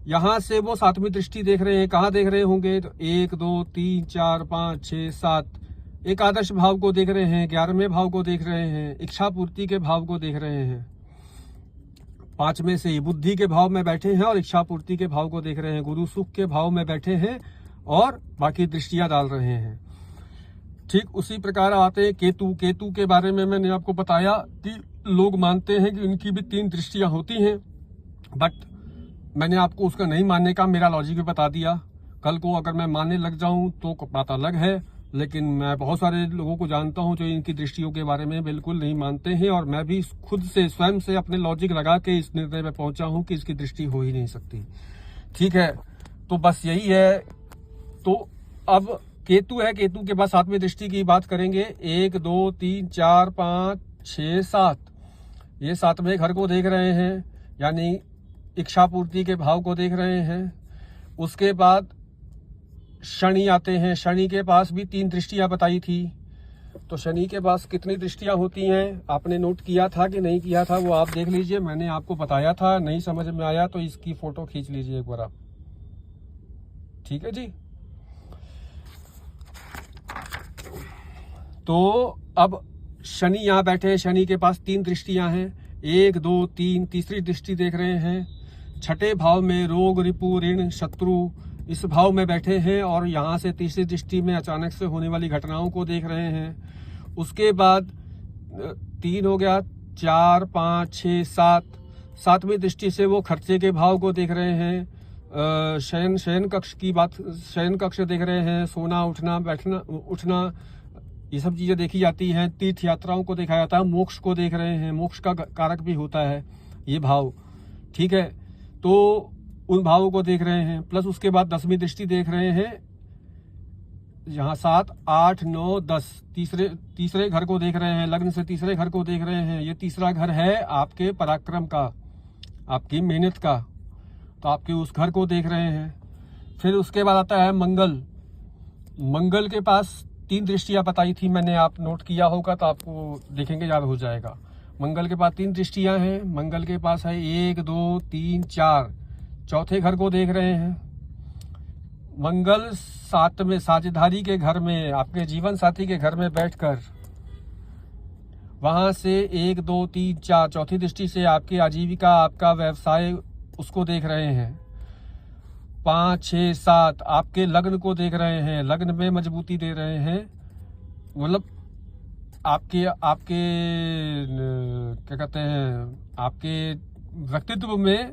यहां से वो 7वीं दृष्टि देख रहे हैं। कहाँ देख रहे होंगे? तो 1 2 3 4 5 6 7 एकादश भाव को देख रहे हैं, 11वें भाव को देख रहे हैं, इच्छा पूर्ति के भाव को देख रहे हैं। 5वें से बुद्धि के भाव में बैठे हैं और इच्छा पूर्ति के भाव को देख रहे हैं। गुरु सुख के भाव में बैठे हैं और बाकी दृष्टियां डाल रहे हैं। ठीक उसी प्रकार आते हैं केतु। केतु के बारे में मैंने आपको बताया कि लोग मानते हैं कि इनकी भी 3 दृष्टियां होती हैं, बट मैंने आपको उसका नहीं मानने का मेरा लॉजिक भी बता दिया। कल को अगर मैं मानने लग जाऊं तो बात अलग है, लेकिन मैं बहुत सारे लोगों को जानता हूं जो इनकी दृष्टियों के बारे में बिल्कुल नहीं मानते हैं, और मैं भी खुद से स्वयं से अपने लॉजिक लगा के इस निर्णय में पहुंचा हूं कि इसकी दृष्टि हो ही नहीं सकती। ठीक है, तो बस यही है। तो अब केतु है, केतु के बाद 7वीं दृष्टि की बात करेंगे। 1 2 3 4 5 6 7 ये 7वें घर को देख रहे हैं, यानी इच्छा पूर्ति के भाव को देख रहे हैं। उसके बाद शनि आते हैं। शनि के पास भी 3 दृष्टियां बताई थी। तो शनि के पास कितनी दृष्टियां होती हैं आपने नोट किया था कि नहीं किया था, वो आप देख लीजिए। मैंने आपको बताया था, नहीं समझ में आया तो इसकी फोटो खींच लीजिए एक बार आप। ठीक है जी। तो अब शनि यहाँ बैठे हैं, शनि के पास 3 दृष्टियां हैं। 1 2 3 तीसरी दृष्टि देख रहे हैं। छठे भाव में रोग, रिपु, ऋण, शत्रु इस भाव में बैठे हैं और यहाँ से तीसरी दृष्टि में अचानक से होने वाली घटनाओं को देख रहे हैं। उसके बाद 3 हो गया, 4, 5, 6, 7, 7वीं दृष्टि से वो खर्चे के भाव को देख रहे हैं। शयन कक्ष की बात, शयन कक्ष देख रहे हैं। सोना, उठना, बैठना, उठना, ये सब चीजें देखी जाती हैं। तीर्थ यात्राओं को देखा जाता है। मोक्ष को देख रहे हैं, मोक्ष का कारक भी होता है ये भाव, ठीक है। तो उन भावों को देख रहे हैं। प्लस उसके बाद 10वीं दृष्टि देख रहे हैं, यहाँ 7, 8, 9, 10 तीसरे घर को देख रहे हैं। लग्न से तीसरे घर को देख रहे हैं। ये तीसरा घर है आपके पराक्रम का, आपकी मेहनत का, तो आपके उस घर को देख रहे हैं। फिर उसके बाद आता है मंगल। मंगल के पास 3 दृष्टियां बताई थी मैंने, आप नोट किया होगा तो आपको देखेंगे याद हो जाएगा। मंगल के पास 3 दृष्टियां हैं। मंगल के पास है 1, 2, 3, 4, चौथे घर को देख रहे हैं। मंगल 7वें साझेदारी के घर में, आपके जीवन साथी के घर में बैठकर वहां से 1, 2, 3, 4 चौथी दृष्टि से आपकी आजीविका, आपका व्यवसाय उसको देख रहे हैं। 5, 6, 7 आपके लग्न को देख रहे हैं। लग्न में मजबूती दे रहे हैं, मतलब आपके क्या कहते हैं, आपके व्यक्तित्व में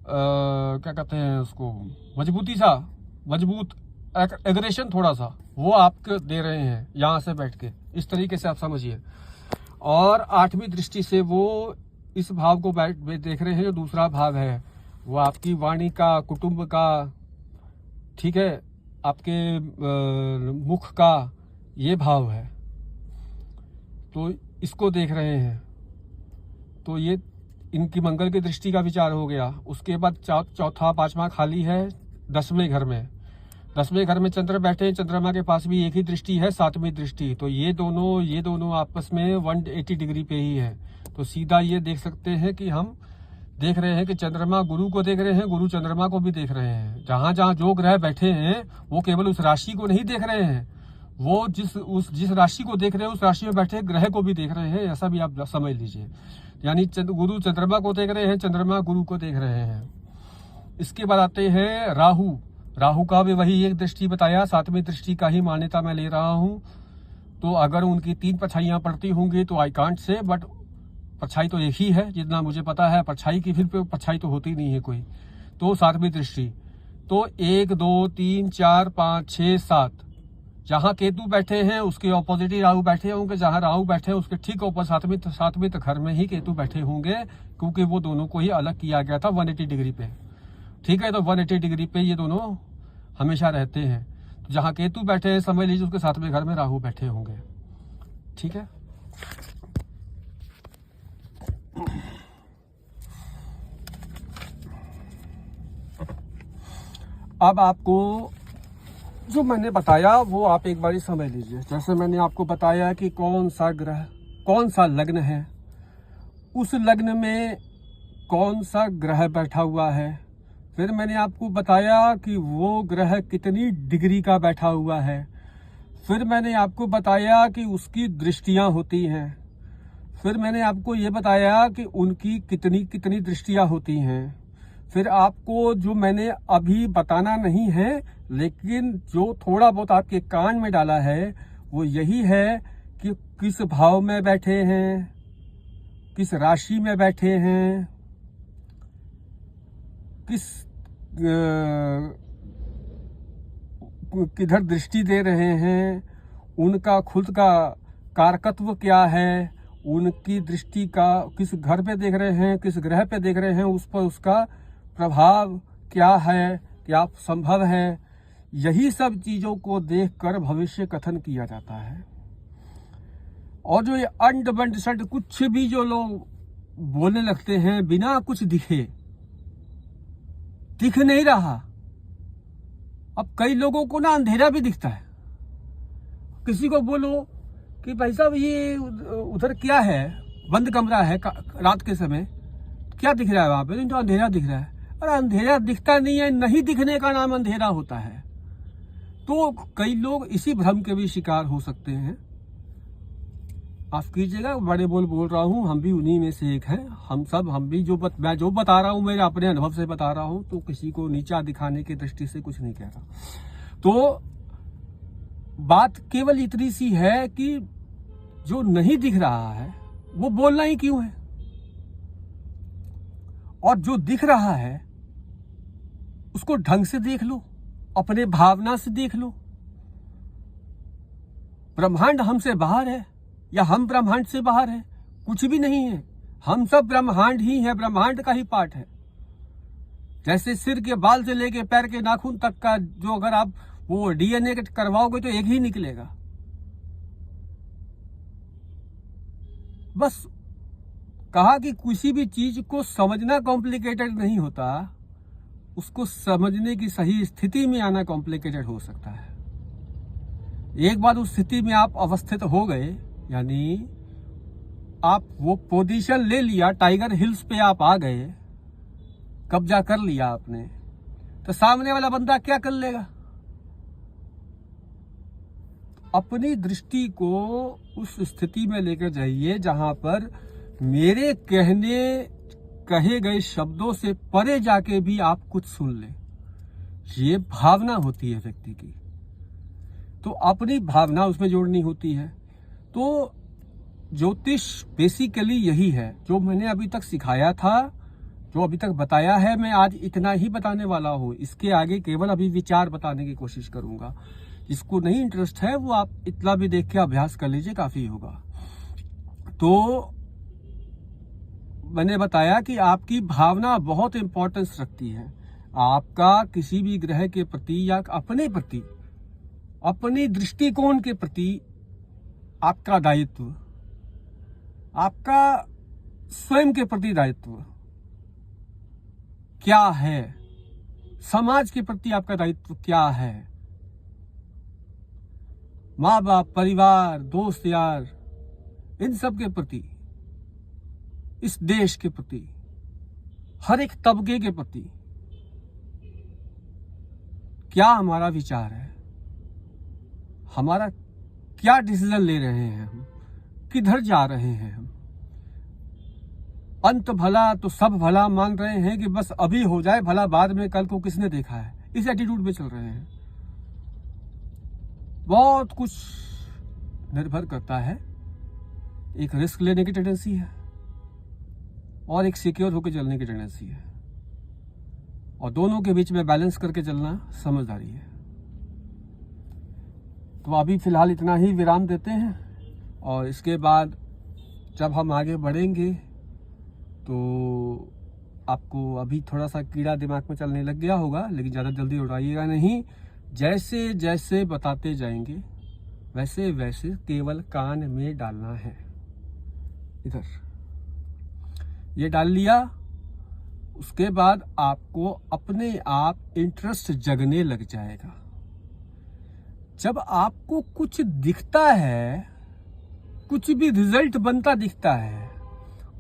क्या कहते हैं उसको, मजबूत एग्रेशन थोड़ा सा वो आपको दे रहे हैं यहाँ से बैठ के, इस तरीके से आप समझिए। और 8वीं दृष्टि से वो इस भाव को देख रहे हैं, जो दूसरा भाव है वो आपकी वाणी का, कुटुंब का, ठीक है, आपके मुख का ये भाव है, तो इसको देख रहे हैं। तो ये इनकी मंगल की दृष्टि का विचार हो गया। उसके बाद चौथा 5वां खाली है 10वें घर में। 10वें घर में चंद्र बैठे हैं। चंद्रमा के पास भी एक ही दृष्टि है, 7वीं दृष्टि। तो ये दोनों आपस में 180 डिग्री पे ही है। तो सीधा ये देख सकते हैं कि हम देख रहे हैं कि चंद्रमा गुरु को देख रहे हैं, गुरु चंद्रमा को भी देख रहे हैं। जहां जहां जो ग्रह बैठे हैं वो केवल उस राशि को नहीं देख रहे हैं, वो जिस राशि को देख रहे हैं उस राशि में बैठे ग्रह को भी देख रहे हैं, ऐसा भी आप समझ लीजिए। यानी गुरु चंद्रमा को देख रहे हैं, चंद्रमा गुरु को देख रहे हैं। इसके बाद आते हैं राहु का भी वही एक दृष्टि बताया, 7वीं दृष्टि का ही मान्यता मैं ले रहा हूं। तो अगर उनकी 3 परछाइयां पड़ती होंगी तो आई कांट से, बट परछाई तो एक ही है जितना मुझे पता है। परछाई की फिर परछाई तो होती नहीं है कोई। तो 7वीं दृष्टि, तो 1, 2, 3, 4, 5, 6, 7 जहां केतु बैठे हैं उसके ऑपोजिट ही राहु बैठे होंगे। जहां राहु बैठे हैं उसके ठीक ऊपर 7वें घर में ही केतु बैठे होंगे, क्योंकि वो दोनों को ही अलग किया गया था 180 डिग्री पे, ठीक है। तो 180 डिग्री पे ये दोनों हमेशा रहते हैं। तो जहां केतु बैठे हैं समझ लीजिए उसके 7वें घर में राहु बैठे होंगे, ठीक है। अब आपको जो मैंने बताया वो आप एक बार समझ लीजिए। जैसे मैंने आपको बताया कि कौन सा ग्रह, कौन सा लग्न है, उस लग्न में कौन सा ग्रह बैठा हुआ है। फिर मैंने आपको बताया कि वो ग्रह कितनी डिग्री का बैठा हुआ है। फिर मैंने आपको बताया कि उसकी दृष्टियां होती हैं। फिर मैंने आपको ये बताया कि उनकी कितनी दृष्टियां होती हैं। फिर आपको जो मैंने अभी बताना नहीं है, लेकिन जो थोड़ा बहुत आपके कान में डाला है वो यही है कि किस भाव में बैठे हैं, किस राशि में बैठे हैं, किधर दृष्टि दे रहे हैं, उनका खुद का कारकत्व क्या है, उनकी दृष्टि का किस घर पे देख रहे हैं, किस ग्रह पे देख रहे हैं, उस पर उसका प्रभाव क्या है, क्या संभव है। यही सब चीजों को देखकर भविष्य कथन किया जाता है। और जो ये अंड बंड सड कुछ भी जो लोग बोलने लगते हैं बिना कुछ दिख नहीं रहा। अब कई लोगों को ना अंधेरा भी दिखता है। किसी को बोलो कि भाई साहब ये उधर क्या है, बंद कमरा है रात के समय, क्या दिख रहा है वहां पे, तो अंधेरा दिख रहा है। अरे अंधेरा दिखता नहीं है, नहीं दिखने का नाम अंधेरा होता है। तो कई लोग इसी भ्रम के भी शिकार हो सकते हैं माफ कीजिएगा, बड़े बोल बोल रहा हूँ, हम भी उन्हीं में से एक हैं। हम भी मैं जो बता रहा हूँ मेरे अपने अनुभव से बता रहा हूँ, तो किसी को नीचा दिखाने की दृष्टि से कुछ नहीं कह रहा। तो बात केवल इतनी सी है कि जो नहीं दिख रहा है वो बोलना ही क्यों है, और जो दिख रहा है उसको ढंग से देख लो, अपने भावना से देख लो। ब्रह्मांड हमसे बाहर है या हम ब्रह्मांड से बाहर है? कुछ भी नहीं है, हम सब ब्रह्मांड ही है, ब्रह्मांड का ही पार्ट है। जैसे सिर के बाल से लेके पैर के नाखून तक का जो अगर आप वो डीएनए करवाओगे तो एक ही निकलेगा। बस कहा कि किसी भी चीज को समझना कॉम्प्लिकेटेड नहीं होता, उसको समझने की सही स्थिति में आना कॉम्प्लिकेटेड हो सकता है। एक बार उस स्थिति में आप अवस्थित हो गए, यानी आप वो पोजीशन ले लिया, टाइगर हिल्स पे आप आ गए, कब्जा कर लिया आपने, तो सामने वाला बंदा क्या कर लेगा? अपनी दृष्टि को उस स्थिति में लेकर जाइए जहां पर मेरे कहे गए शब्दों से परे जाके भी आप कुछ सुन ले। ये भावना होती है व्यक्ति की, तो अपनी भावना उसमें जोड़नी होती है। तो ज्योतिष बेसिकली यही है जो मैंने अभी तक सिखाया था, जो अभी तक बताया है। मैं आज इतना ही बताने वाला हूँ, इसके आगे केवल अभी विचार बताने की कोशिश करूंगा। जिसको नहीं इंटरेस्ट है वो आप इतना भी देख के अभ्यास कर लीजिए, काफी होगा। तो मैंने बताया कि आपकी भावना बहुत इंपॉर्टेंस रखती है। आपका किसी भी ग्रह के प्रति या अपने प्रति, अपने दृष्टिकोण के प्रति आपका दायित्व, आपका स्वयं के प्रति दायित्व क्या है, समाज के प्रति आपका दायित्व क्या है, माँ बाप, परिवार, दोस्त यार, इन सब के प्रति, इस देश के प्रति, हर एक तबके के प्रति क्या हमारा विचार है, हमारा क्या डिसीजन ले रहे हैं हम, किधर जा रहे हैं हम। अंत भला तो सब भला मान रहे हैं कि बस अभी हो जाए भला, बाद में कल को किसने देखा है, इस एटीट्यूड में चल रहे हैं। बहुत कुछ निर्भर करता है, एक रिस्क लेने की टेंडेंसी है और एक सिक्योर होकर चलने की टेंडेंसी है, और दोनों के बीच में बैलेंस करके चलना समझदारी है। तो अभी फिलहाल इतना ही विराम देते हैं, और इसके बाद जब हम आगे बढ़ेंगे तो आपको अभी थोड़ा सा कीड़ा दिमाग में चलने लग गया होगा, लेकिन ज़्यादा जल्दी उड़ाइएगा नहीं। जैसे जैसे बताते जाएंगे वैसे वैसे केवल कान में डालना है। इधर ये डाल लिया, उसके बाद आपको अपने आप इंटरेस्ट जगने लग जाएगा। जब आपको कुछ दिखता है, कुछ भी रिजल्ट बनता दिखता है,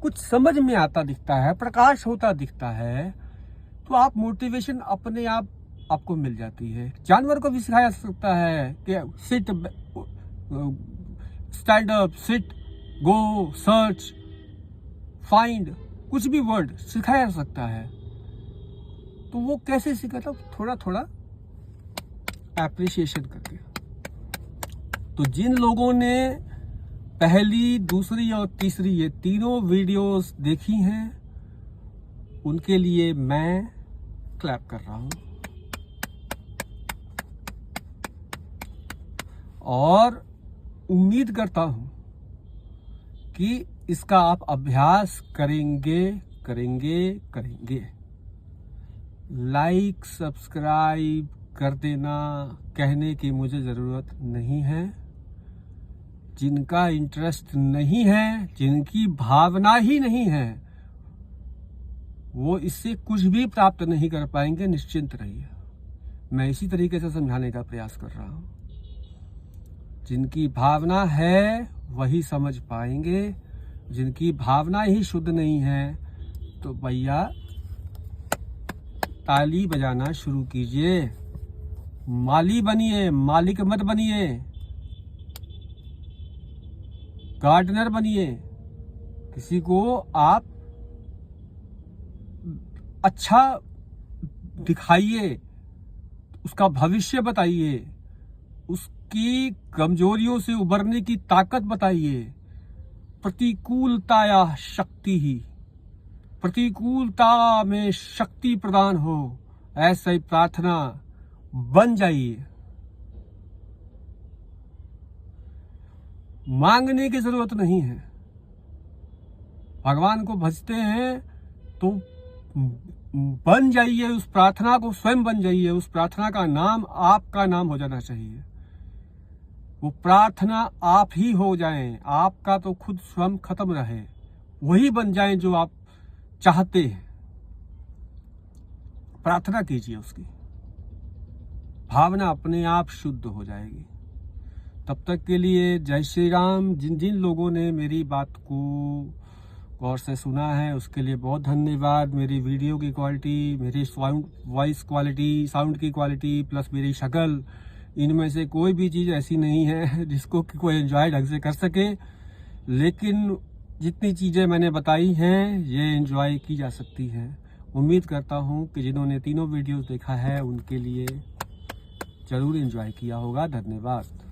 कुछ समझ में आता दिखता है, प्रकाश होता दिखता है, तो आप मोटिवेशन अपने आप आपको मिल जाती है। जानवर को भी सिखाया जा सकता है कि सिट, स्टैंड अप, सिट, गो, सर्च, फाइंड, कुछ भी वर्ड सिखाया जा सकता है। तो वो कैसे सिखाता? थोड़ा थोड़ा एप्रिसिएशन करके। तो जिन लोगों ने पहली, दूसरी और तीसरी ये तीनों वीडियोस देखी हैं, उनके लिए मैं क्लैप कर रहा हूं, और उम्मीद करता हूं कि इसका आप अभ्यास करेंगे करेंगे करेंगे। लाइक, सब्सक्राइब कर देना कहने की मुझे ज़रूरत नहीं है। जिनका इंटरेस्ट नहीं है, जिनकी भावना ही नहीं है, वो इससे कुछ भी प्राप्त नहीं कर पाएंगे, निश्चिंत रहिए। मैं इसी तरीके से समझाने का प्रयास कर रहा हूं। जिनकी भावना है वही समझ पाएंगे, जिनकी भावना ही शुद्ध नहीं है तो भैया ताली बजाना शुरू कीजिए। माली बनिए, मालिक मत बनिए। गार्डनर बनिए, किसी को आप अच्छा दिखाइए, उसका भविष्य बताइए, उसकी कमजोरियों से उबरने की ताकत बताइए। प्रतिकूलताया शक्ति ही, प्रतिकूलता में शक्ति प्रदान हो, ऐसा ही प्रार्थना बन जाइए। मांगने की जरूरत नहीं है। भगवान को भजते हैं तो बन जाइए, उस प्रार्थना को स्वयं बन जाइए। उस प्रार्थना का नाम आपका नाम हो जाना चाहिए। वो प्रार्थना आप ही हो जाएं, आपका तो खुद स्वयं खत्म रहे, वही बन जाएं जो आप चाहते हैं। प्रार्थना कीजिए, उसकी भावना अपने आप शुद्ध हो जाएगी। तब तक के लिए जय श्री राम। जिन जिन लोगों ने मेरी बात को गौर से सुना है उसके लिए बहुत धन्यवाद। मेरी वीडियो की क्वालिटी, मेरी वॉइस क्वालिटी, साउंड की क्वालिटी प्लस मेरी शक्ल, इनमें से कोई भी चीज़ ऐसी नहीं है जिसको कि कोई एंजॉय ढंग से कर सके, लेकिन जितनी चीज़ें मैंने बताई हैं ये एंजॉय की जा सकती हैं। उम्मीद करता हूँ कि जिन्होंने तीनों वीडियोस देखा है उनके लिए ज़रूर एंजॉय किया होगा। धन्यवाद।